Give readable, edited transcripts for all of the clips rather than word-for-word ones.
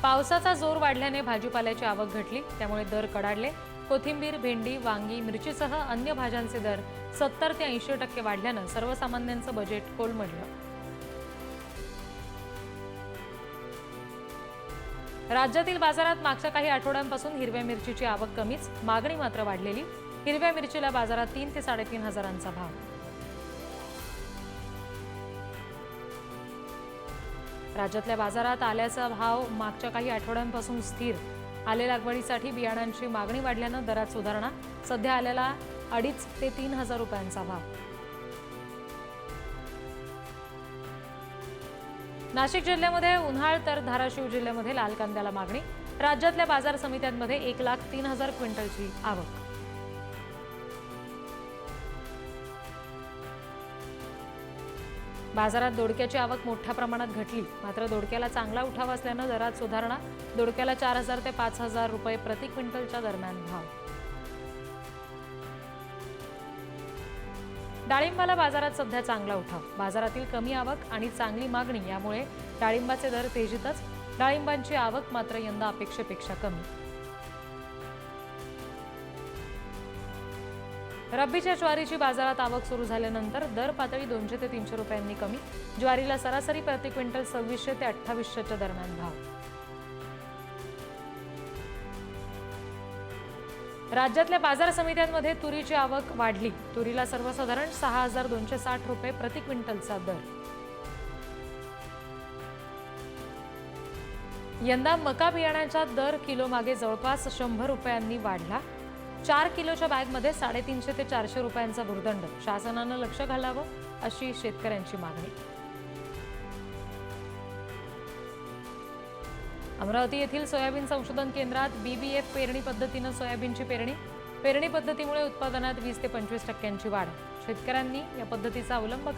पावसाचा जोर वाढल्याने भाजीपाल्याची आवक घटली, त्यामुळे दर कडाडले। कोथिंबीर, भेंडी, वांगी, मिरचीसह अन्य भाज्यांचे दर 70 ते 80% वाढल्यानं सर्वसामान्यांचं बजेट कोलमडलं। राज्यातील बाजारात मागच्या काही आठवड्यांपासून हिरव्या मिरचीची आवक कमीच, मागणी मात्र वाढलेली। हिरव्या मिरचीला बाजारात 3 ते 3.5 हजारांचा भाव। राज्यातल्या बाजारात आल्याचा भाव मागच्या काही आठवड्यांपासून स्थिर। आले लागवडीसाठी बियाणांची मागणी वाढल्यानं दरात सुधारणा, सध्या आल्याला 2.5 ते 3 हजार रुपयांचा भाव। नाशिक जिल्ह्यामध्ये उन्हाळ तर धाराशिव जिल्ह्यामध्ये लाल कांद्याला मागणी। राज्यातल्या बाजार समित्यांमध्ये 1,03,000 क्विंटलची आवक। बाजारात दोडक्याची आवक मोठ्या प्रमाणात घटली, मात्र दोडक्याला चांगला उठाव असल्यानं दरात सुधारणा। दोडक्याला 4,000 ते 5,000 रुपये प्रति क्विंटलच्या दरम्यान भाव। डाळिंबाला बाजारात सध्या चांगला उठाव, बाजारातील कमी आवक आणि चांगली मागणी यामुळे डाळिंबाचे दर तेजीतच। डाळिंबांची आवक मात्र यंदा अपेक्षेपेक्षा कमी। रब्बीच्या ज्वारीची बाजारात आवक सुरू झाल्यानंतर दर पातळी 200 ते 300 रुपयांनी कमी। ज्वारीला सरासरी प्रति क्विंटल 2600 ते 2800च्या दरम्यान भाव। राज्यातल्या बाजार समित्यांमध्ये तुरीची आवक वाढली, तुरीला सर्वसाधारण 6,260 रुपये प्रति क्विंटलचा दर। यंदा मका बियाण्याचा दर किलो मागे जवळपास 100 रुपयांनी वाढला। 4 किलोच्या बॅगमध्ये 350 ते 400 रुपयांचा भुर्दंड। शासनानं लक्ष घालावं अशी शेतकऱ्यांची मागणी। अमरावती येथील सोयाबीन संशोधन केंद्रात BBF पेरणी पद्धतीनं सोयाबीनची पेरणी पद्धतीमुळे उत्पादनात 20 ते 25% वाढ। शेतकऱ्यांनी या पद्धतीचा अवलंब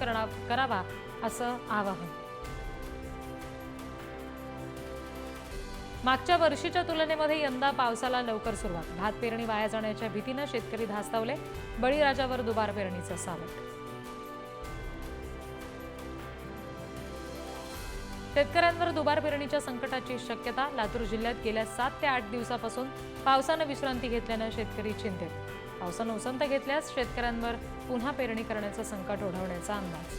करावा असं आवाहन। मागच्या वर्षीच्या तुलनेमध्ये यंदा पावसाला लवकर सुरुवात। भात पेरणी वाया जाण्याच्या भीतीनं शेतकरी धास्तावले। बळीराजावर दुबार पेरणीचं सावट। शेतकऱ्यांवर दुबार पेरणीच्या संकटाची शक्यता। लातूर जिल्ह्यात गेल्या 7 ते 8 दिवसापासून पावसानं विश्रांती घेतल्यानं शेतकरी चिंतेत। पावसानं उसंत घेतल्यास शेतकऱ्यांवर पुन्हा पेरणी करण्याचं संकट ओढवण्याचा अंदाज।